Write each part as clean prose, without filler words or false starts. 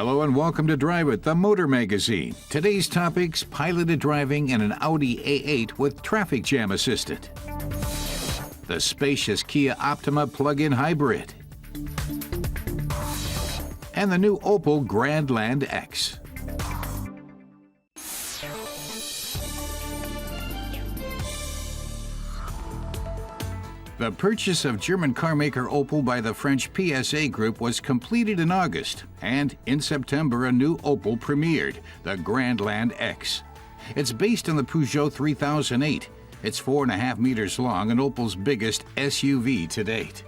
Hello and welcome to Drive It, the Motor Magazine. Today's topics: piloted driving in an Audi A8 with traffic jam assistant, the spacious Kia Optima plug-in hybrid, and the new Opel Grandland X. The purchase of German carmaker Opel by the French PSA Group was completed in August, and in September a new Opel premiered, the Grandland X. It's based on the Peugeot 3008. It's 4.5 meters long and Opel's biggest SUV to date.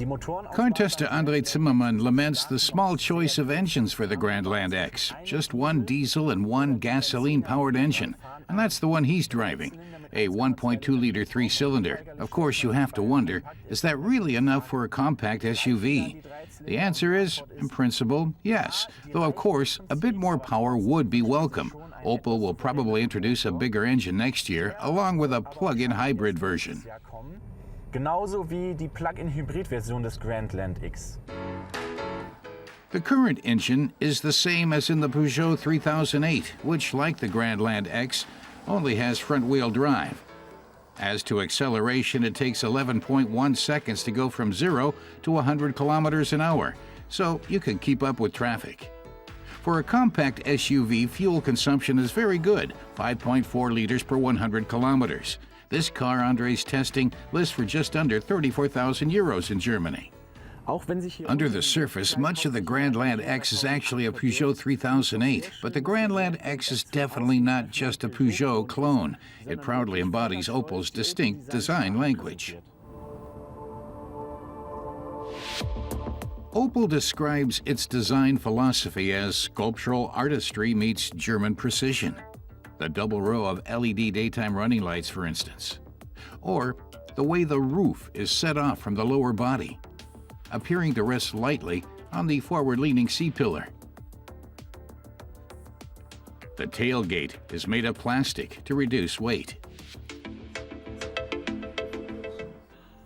Contester Andre Zimmermann laments the small choice of engines for the Grandland X. Just one diesel and one gasoline-powered engine, and that's the one he's driving, a 1.2-liter three-cylinder. Of course, you have to wonder, is that really enough for a compact SUV? The answer is, in principle, yes, though of course, a bit more power would be welcome. Opel will probably introduce a bigger engine next year, along with a plug-in hybrid version. Genauso wie die Plug-in-Hybrid-Version des Grandland X. The current engine is the same as in the Peugeot 3008, which, like the Grandland X, only has front-wheel drive. As to acceleration, it takes 11.1 seconds to go from 0 to 100 kilometers an hour, so you can keep up with traffic. For a compact SUV, fuel consumption is very good, 5.4 liters per 100 kilometers. This car Andre's testing lists for just under 34,000 euros in Germany. Under the surface, much of the Grandland X is actually a Peugeot 3008, but the Grandland X is definitely not just a Peugeot clone. It proudly embodies Opel's distinct design language. Opel describes its design philosophy as sculptural artistry meets German precision. The double row of LED daytime running lights, for instance. Or the way the roof is set off from the lower body, appearing to rest lightly on the forward-leaning C-pillar. The tailgate is made of plastic to reduce weight.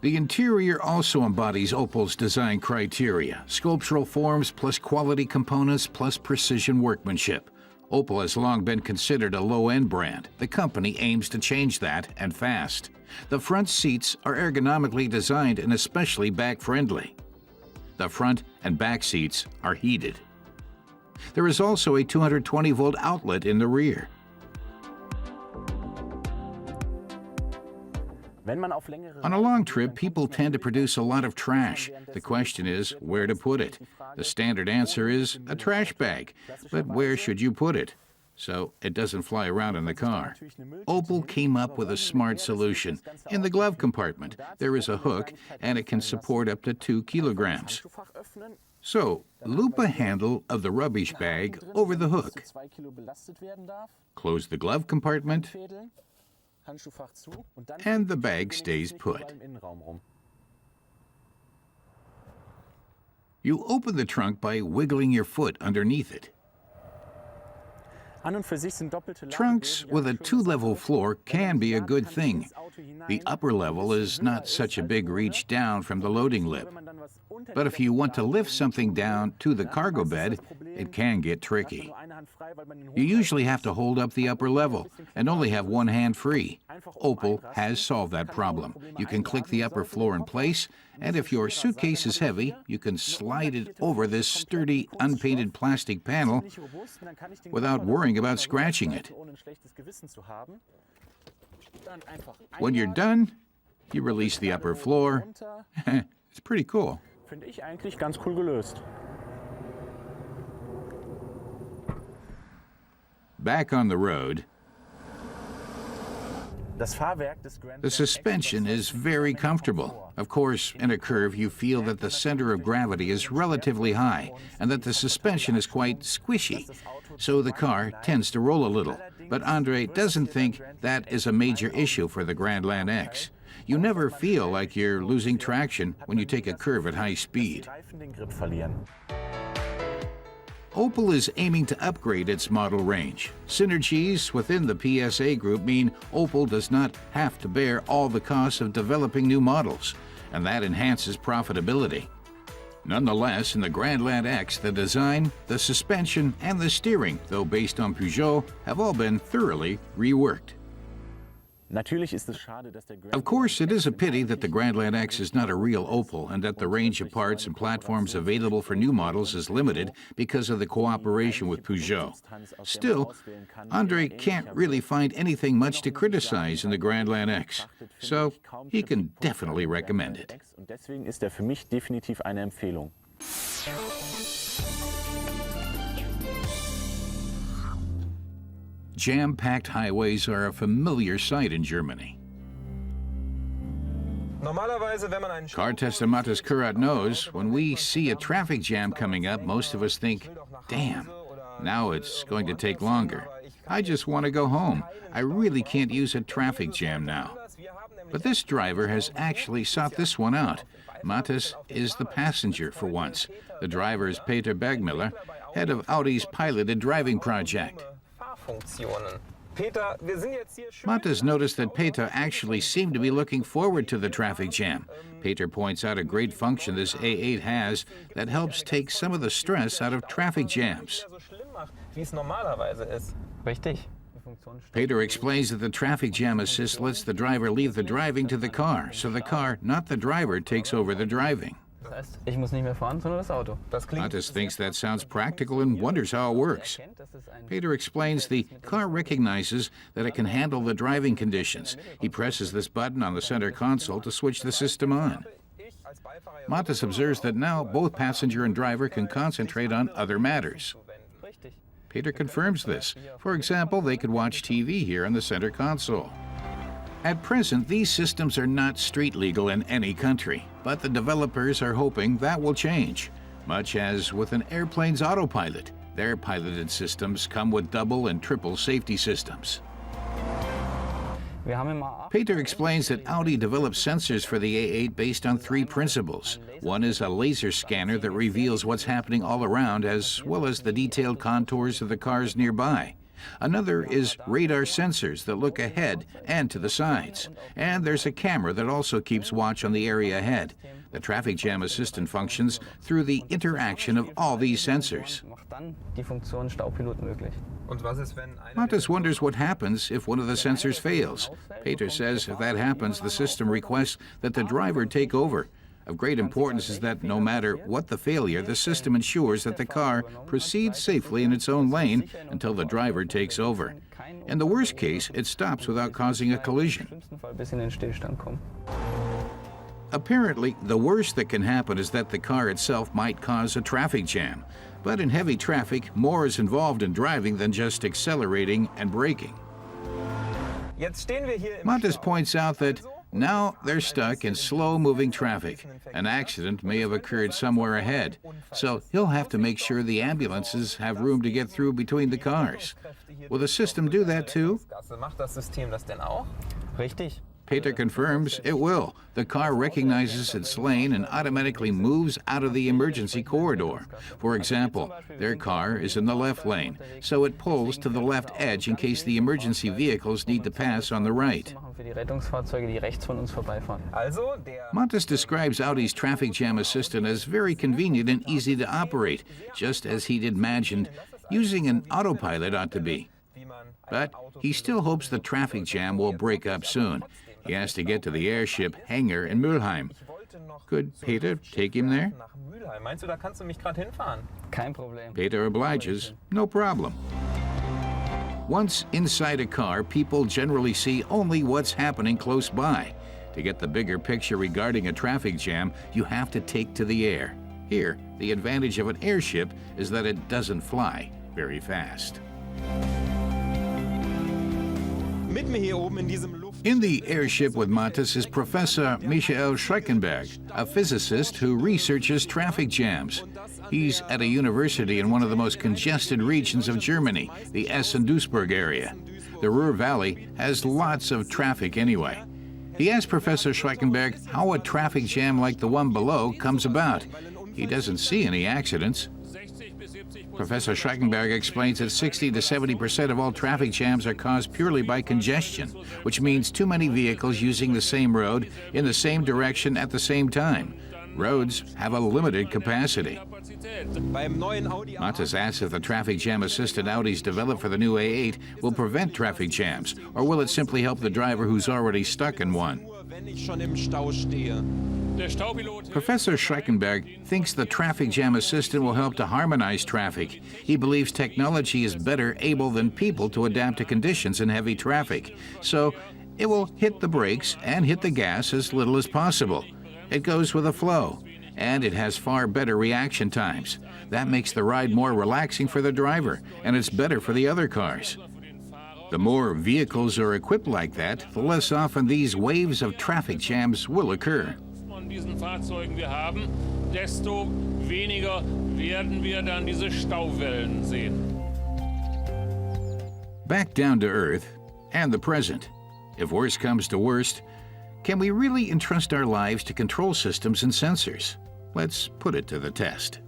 The interior also embodies Opel's design criteria: sculptural forms plus quality components plus precision workmanship. Opel has long been considered a low-end brand. The company aims to change that, and fast. The front seats are ergonomically designed and especially back-friendly. The front and back seats are heated. There is also a 220-volt outlet in the rear. On a long trip, people tend to produce a lot of trash. The question is where to put it. The standard answer is a trash bag, but where should you put it so it doesn't fly around in the car? Opel came up with a smart solution. In the glove compartment, there is a hook, and it can support up to 2 kilograms. So, loop a handle of the rubbish bag over the hook. Close the glove compartment, and the bag stays put. You open the trunk by wiggling your foot underneath it. Trunks with a 2-level floor can be a good thing. The upper level is not such a big reach down from the loading lip. But if you want to lift something down to the cargo bed, it can get tricky. You usually have to hold up the upper level and only have one hand free. Opel has solved that problem. You can click the upper floor in place, and if your suitcase is heavy, you can slide it over this sturdy, unpainted plastic panel without worrying about scratching it. When you're done, you release the upper floor. It's pretty cool. Finde ich eigentlich ganz cool gelöst. Back on the road, the suspension is very comfortable. Of course, in a curve, you feel that the center of gravity is relatively high and that the suspension is quite squishy, so the car tends to roll a little. But Andre doesn't think that is a major issue for the Grandland X. You never feel like you're losing traction when you take a curve at high speed. Opel is aiming to upgrade its model range. Synergies within the PSA group mean Opel does not have to bear all the costs of developing new models. and that enhances profitability. Nonetheless, in the Grandland X, the design, the suspension, and the steering, though based on Peugeot, have all been thoroughly reworked. Natürlich ist es schade, dass der Of course, it is a pity that the Grandland X is not a real Opel and that the range of parts and platforms available for new models is limited because of the cooperation with Peugeot. Still, Andre can't really find anything much to criticize in the Grandland X, so he can definitely recommend it. Und deswegen ist er für mich definitiv eine Empfehlung. Jam-packed highways are a familiar sight in Germany. Car tester Mattes Kurat knows when we see a traffic jam coming up, most of us think, damn, now it's going to take longer. I just want to go home. I really can't use a traffic jam now. But this driver has actually sought this one out. Mattes is the passenger for once. The driver is Peter Bergmüller, head of Audi's piloted driving project. Mattes noticed that Peter actually seemed to be looking forward to the traffic jam. Peter points out a great function this A8 has that helps take some of the stress out of traffic jams. Peter explains that the traffic jam assist lets the driver leave the driving to the car, so the car, not the driver, takes over the driving. Mattes thinks that sounds practical and wonders how it works. Peter explains the car recognizes that it can handle the driving conditions. He presses this button on the center console to switch the system on. Mattes observes that now both passenger and driver can concentrate on other matters. Peter confirms this. For example, they could watch TV here on the center console. At present, these systems are not street legal in any country, but the developers are hoping that will change. Much as with an airplane's autopilot, their piloted systems come with double and triple safety systems. Peter explains that Audi developed sensors for the A8 based on three principles. One is a laser scanner that reveals what's happening all around, as well as the detailed contours of the cars nearby. Another is radar sensors that look ahead and to the sides. And there's a camera that also keeps watch on the area ahead. The traffic jam assistant functions through the interaction of all these sensors. Mattes wonders what happens if one of the sensors fails. Peter says if that happens, the system requests that the driver take over. Of great importance is that no matter what the failure, the system ensures that the car proceeds safely in its own lane until the driver takes over. In the worst case, it stops without causing a collision. Apparently, the worst that can happen is that the car itself might cause a traffic jam. But in heavy traffic, more is involved in driving than just accelerating and braking. Mattes points out that now they're stuck in slow-moving traffic. An accident may have occurred somewhere ahead, so he'll have to make sure the ambulances have room to get through between the cars. Will the system do that too? Peter confirms it will. The car recognizes its lane and automatically moves out of the emergency corridor. For example, their car is in the left lane, so it pulls to the left edge in case the emergency vehicles need to pass on the right. Mattes describes Audi's traffic jam assistant as very convenient and easy to operate, just as he'd imagined using an autopilot ought to be. But he still hopes the traffic jam will break up soon. He has to get to the airship hangar in Mülheim. Could Peter take him there? Peter obliges. No problem. Once inside a car, people generally see only what's happening close by. To get the bigger picture regarding a traffic jam, you have to take to the air. Here, the advantage of an airship is that it doesn't fly very fast. In the airship with Mattes is Professor Michael Schreckenberg, a physicist who researches traffic jams. He's at a university in one of the most congested regions of Germany, the Essen-Duisburg area. The Ruhr Valley has lots of traffic anyway. He asked Professor Schreckenberg how a traffic jam like the one below comes about. He doesn't see any accidents. Professor Schreckenberg explains that 60 to 70% of all traffic jams are caused purely by congestion, which means too many vehicles using the same road in the same direction at the same time. Roads have a limited capacity. Mattes asks if the traffic jam assistant Audi's developed for the new A8 will prevent traffic jams, or will it simply help the driver who's already stuck in one? Professor Schreckenberg thinks the traffic jam assistant will help to harmonize traffic. He believes technology is better able than people to adapt to conditions in heavy traffic. So it will hit the brakes and hit the gas as little as possible. It goes with the flow, and it has far better reaction times. That makes the ride more relaxing for the driver, and it's better for the other cars. The more vehicles are equipped like that, the less often these waves of traffic jams will occur. Von diesen Fahrzeugen wir haben, desto weniger werden wir dann diese Stauwellen sehen. Back down to earth and the present. If worst comes to worst, can we really entrust our lives to control systems and sensors? Let's put it to the test.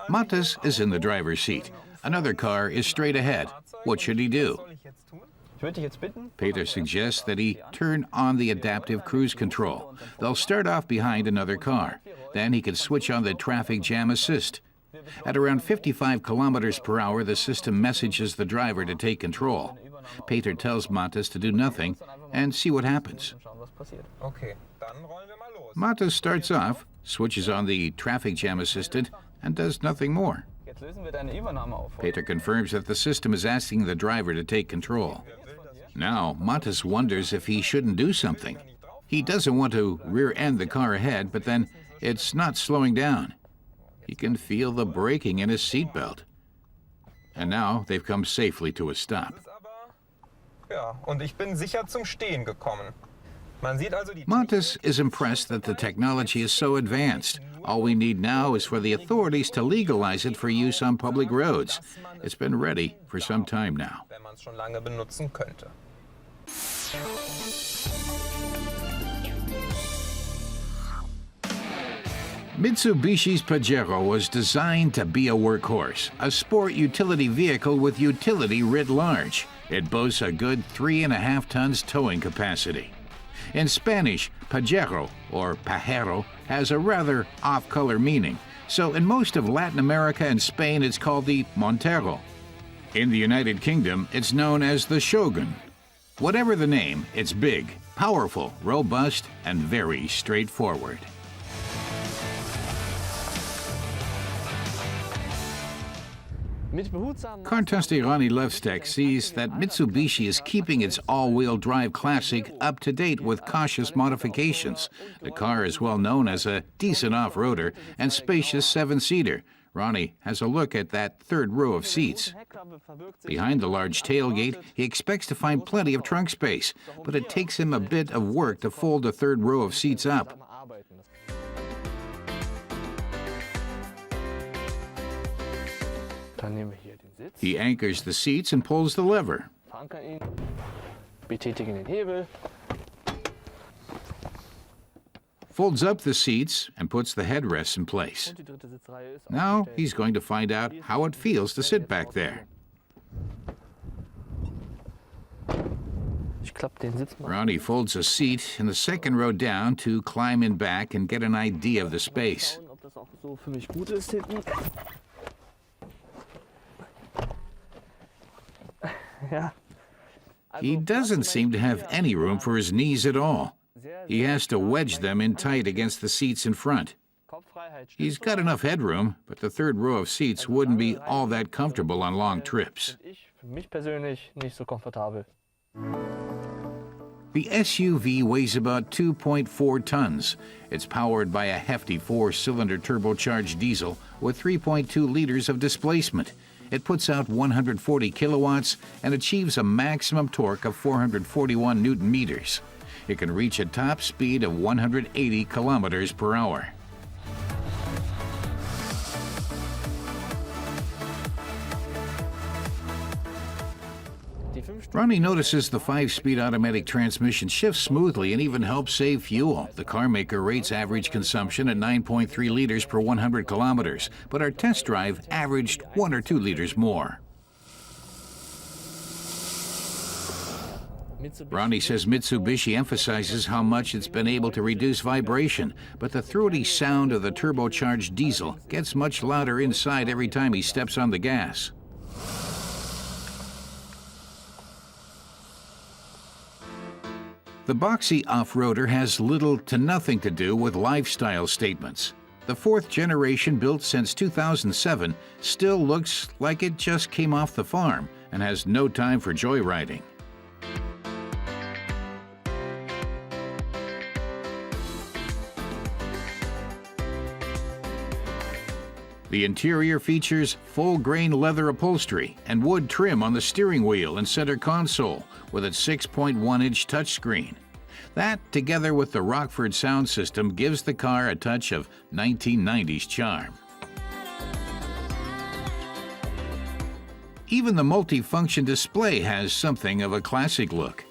Mattes is in the driver's seat. Another car is straight ahead. What should he do? Peter suggests that he turn on the adaptive cruise control. They'll start off behind another car. Then he can switch on the traffic jam assist. At around 55 kilometers per hour, the system messages the driver to take control. Peter tells Mattes to do nothing and see what happens. Mattes starts off, switches on the traffic jam assistant, and does nothing more. Peter confirms that the system is asking the driver to take control. Now, Mattes wonders if he shouldn't do something. He doesn't want to rear-end the car ahead, but then it's not slowing down. He can feel the braking in his seatbelt. And now they've come safely to a stop. Mattes is impressed that the technology is so advanced. All we need now is for the authorities to legalize it for use on public roads. It's been ready for some time now. Mitsubishi's Pajero was designed to be a workhorse, a sport utility vehicle with utility writ large. It boasts a good 3.5 tons towing capacity. In Spanish, Pajero, or Pajero, has a rather off-color meaning, so in most of Latin America and Spain it's called the Montero. In the United Kingdom, it's known as the Shogun. Whatever the name, it's big, powerful, robust, and very straightforward. Car-Tester Ronnie Levstek sees that Mitsubishi is keeping its all-wheel drive classic up to date with cautious modifications. The car is well known as a decent off-roader and spacious seven-seater. Ronnie has a look at that third row of seats. Behind the large tailgate, he expects to find plenty of trunk space, but it takes him a bit of work to fold the third row of seats up. He anchors the seats and pulls the lever. Folds up the seats and puts the headrests in place. Now he's going to find out how it feels to sit back there. Ronnie folds a seat in the second row down to climb in back and get an idea of the space. He doesn't seem to have any room for his knees at all. He has to wedge them in tight against the seats in front. He's got enough headroom, but the third row of seats wouldn't be all that comfortable on long trips. The SUV weighs about 2.4 tons. It's powered by a hefty 4-cylinder turbocharged diesel with 3.2 liters of displacement. It puts out 140 kilowatts and achieves a maximum torque of 441 newton meters. It can reach a top speed of 180 kilometers per hour. Ronnie notices the 5-speed automatic transmission shifts smoothly and even helps save fuel. The car maker rates average consumption at 9.3 liters per 100 kilometers, but our test drive averaged 1 or 2 liters more. Ronnie says Mitsubishi emphasizes how much it's been able to reduce vibration, but the throaty sound of the turbocharged diesel gets much louder inside every time he steps on the gas. The boxy off-roader has little to nothing to do with lifestyle statements. The 4th generation, built since 2007, still looks like it just came off the farm and has no time for joyriding. The interior features full-grain leather upholstery and wood trim on the steering wheel and center console with its 6.1-inch touchscreen. That, together with the Rockford sound system, gives the car a touch of 1990s charm. Even the multi-function display has something of a classic look.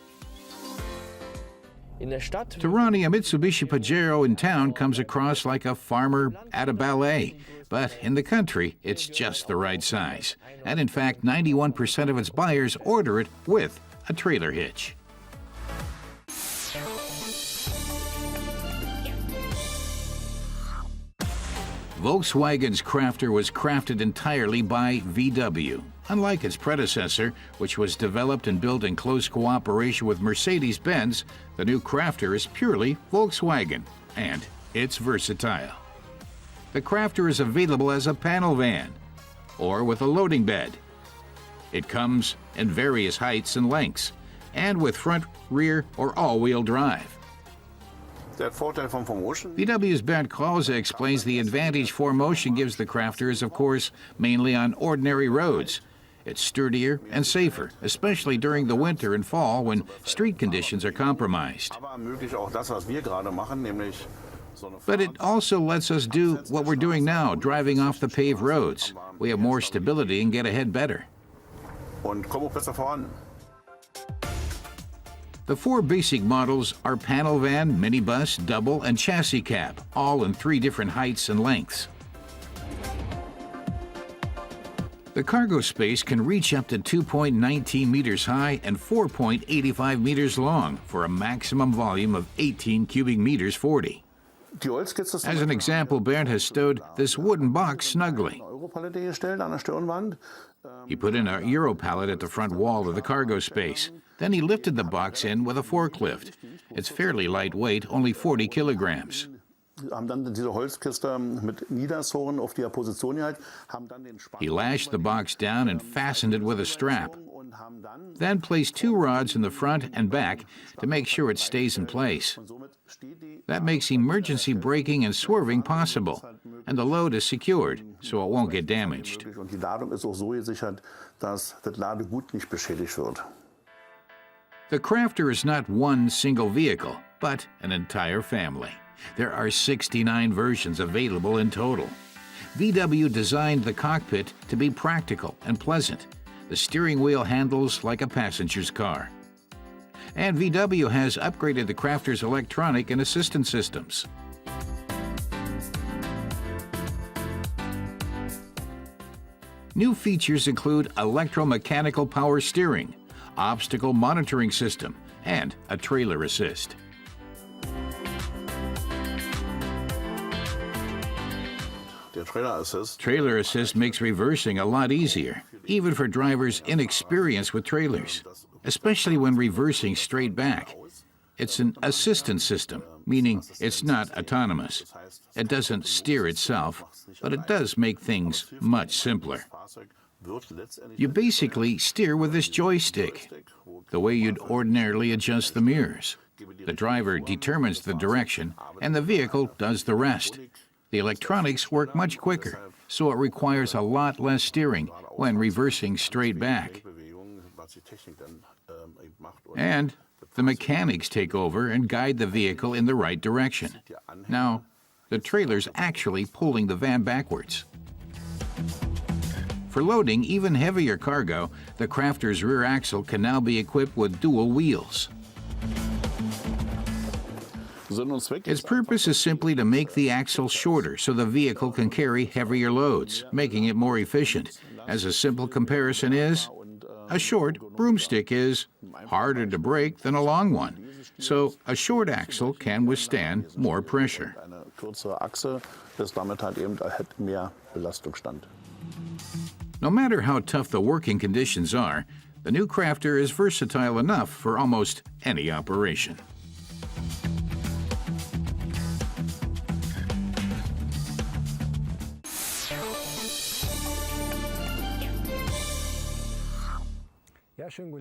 To Ronnie, a Mitsubishi Pajero in town comes across like a farmer at a ballet. But in the country, it's just the right size. And in fact, 91% of its buyers order it with a trailer hitch. Volkswagen's Crafter was crafted entirely by VW. Unlike its predecessor, which was developed and built in close cooperation with Mercedes-Benz, the new Crafter is purely Volkswagen, and it's versatile. The Crafter is available as a panel van or with a loading bed. It comes in various heights and lengths, and with front, rear, or all-wheel drive. VW's Bernd Krause explains the advantage 4Motion gives the Crafter is, of course, mainly on ordinary roads. It's sturdier and safer, especially during the winter and fall when street conditions are compromised. But it also lets us do what we're doing now, driving off the paved roads. We have more stability and get ahead better. The 4 basic models are panel van, minibus, double, and chassis cab, all in 3 different heights and lengths. The cargo space can reach up to 2.19 meters high and 4.85 meters long for a maximum volume of 18 cubic meters 40. As an example, Bernd has stowed this wooden box snugly. He put in a Euro pallet at the front wall of the cargo space. Then he lifted the box in with a forklift. It's fairly lightweight, only 40 kilograms. He lashed the box down and fastened it with a strap. Then placed 2 rods in the front and back to make sure it stays in place. That makes emergency braking and swerving possible, and the load is secured so it won't get damaged. The Crafter is not one single vehicle, but an entire family. There are 69 versions available in total. VW designed the cockpit to be practical and pleasant. The steering wheel handles like a passenger's car. And VW has upgraded the Crafter's electronic and assistance systems. New features include electromechanical power steering, obstacle monitoring system, and a trailer assist. Trailer assist makes reversing a lot easier, even for drivers inexperienced with trailers, especially when reversing straight back. It's an assistance system, meaning it's not autonomous. It doesn't steer itself, but it does make things much simpler. You basically steer with this joystick, the way you'd ordinarily adjust the mirrors. The driver determines the direction, and the vehicle does the rest. The electronics work much quicker, so it requires a lot less steering when reversing straight back. And the mechanics take over and guide the vehicle in the right direction. Now, the trailer's actually pulling the van backwards. For loading even heavier cargo, the Crafter's rear axle can now be equipped with dual wheels. Its purpose is simply to make the axle shorter so the vehicle can carry heavier loads, making it more efficient. As a simple comparison is, a short broomstick is harder to break than a long one, so a short axle can withstand more pressure. No matter how tough the working conditions are, the new Crafter is versatile enough for almost any operation.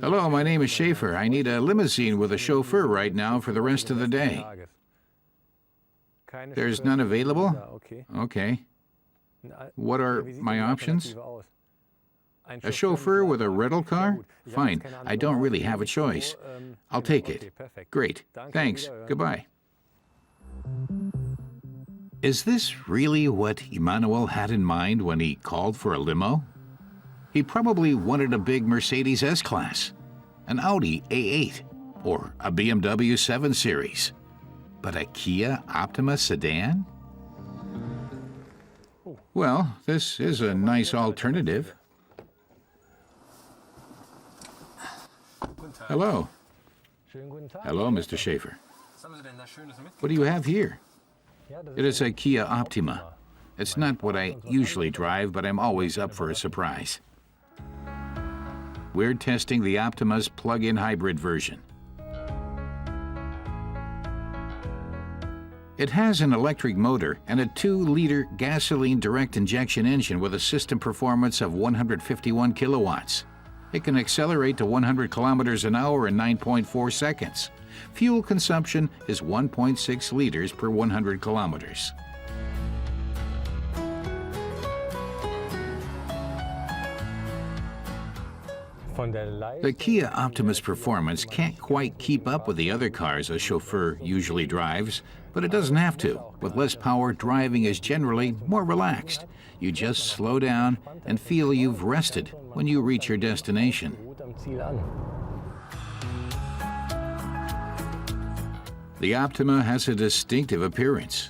Hello, my name is Schaefer. I need a limousine with a chauffeur right now for the rest of the day. There's none available? Okay. What are my options? A chauffeur with a rental car? Fine. I don't really have a choice. I'll take it. Great. Thanks. Goodbye. Is this really what Emmanuel had in mind when he called for a limo? He probably wanted a big Mercedes S-Class, an Audi A8, or a BMW 7 Series. But a Kia Optima sedan? Well, this is a nice alternative. Hello. Hello, Mr. Schaefer. What do you have here? It is a Kia Optima. It's not what I usually drive, but I'm always up for a surprise. We're testing the Optima's plug-in hybrid version. It has an electric motor and a 2-liter gasoline direct injection engine with a system performance of 151 kilowatts. It can accelerate to 100 kilometers an hour in 9.4 seconds. Fuel consumption is 1.6 liters per 100 kilometers. The Kia Optima's performance can't quite keep up with the other cars a chauffeur usually drives, but it doesn't have to. With less power, driving is generally more relaxed. You just slow down and feel you've rested when you reach your destination. The Optima has a distinctive appearance.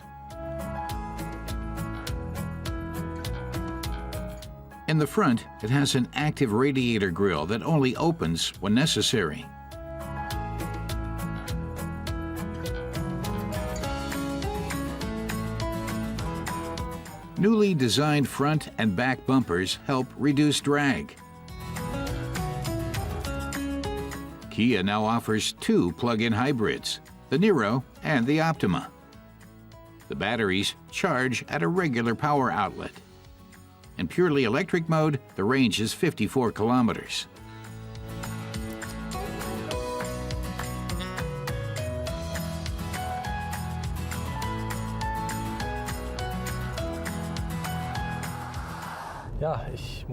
In the front, it has an active radiator grille that only opens when necessary. Newly designed front and back bumpers help reduce drag. Kia now offers 2 plug-in hybrids, the Niro and the Optima. The batteries charge at a regular power outlet. In purely electric mode, the range is 54 kilometers.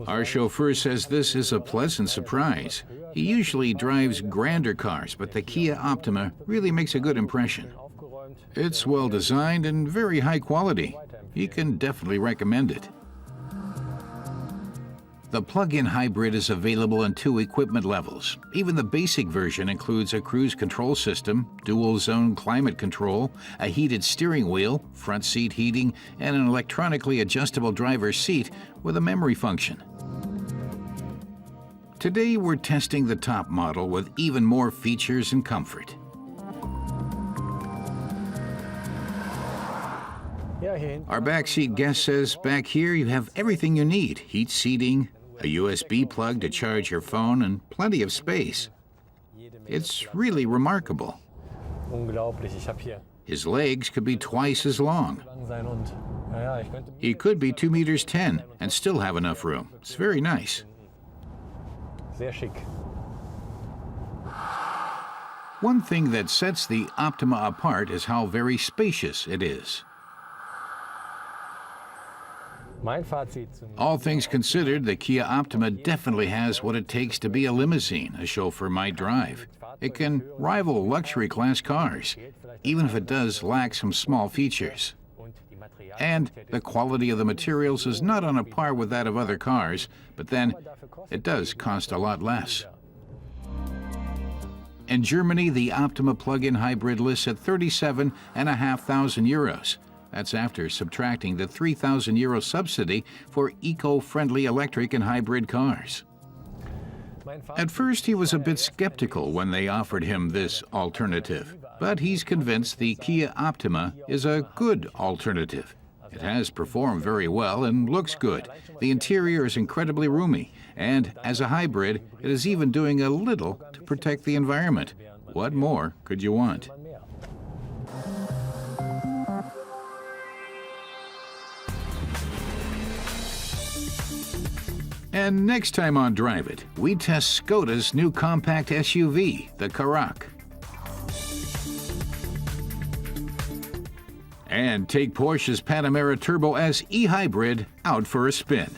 Our chauffeur says this is a pleasant surprise. He usually drives grander cars, but the Kia Optima really makes a good impression. It's well designed and very high quality. He can definitely recommend it. The plug-in hybrid is available in 2 equipment levels. Even the basic version includes a cruise control system, dual-zone climate control, a heated steering wheel, front seat heating, and an electronically adjustable driver's seat with a memory function. Today, we're testing the top model with even more features and comfort. Our backseat guest says back here you have everything you need: heat seating, a USB plug to charge your phone, and plenty of space. It's really remarkable. His legs could be twice as long. He could be 2 meters 10 and still have enough room. It's very nice. One thing that sets the Optima apart is how very spacious it is. All things considered, the Kia Optima definitely has what it takes to be a limousine a chauffeur might drive. It can rival luxury class cars, even if it does lack some small features. And the quality of the materials is not on a par with that of other cars, but then it does cost a lot less. In Germany, the Optima plug-in hybrid lists at 37,500 euros. That's after subtracting the 3,000 euro subsidy for eco-friendly electric and hybrid cars. At first, he was a bit skeptical when they offered him this alternative, but he's convinced the Kia Optima is a good alternative. It has performed very well and looks good. The interior is incredibly roomy, and as a hybrid, it is even doing a little to protect the environment. What more could you want? And next time on Drive It, we test Škoda's new compact SUV, the Karoq. And take Porsche's Panamera Turbo S e-Hybrid out for a spin.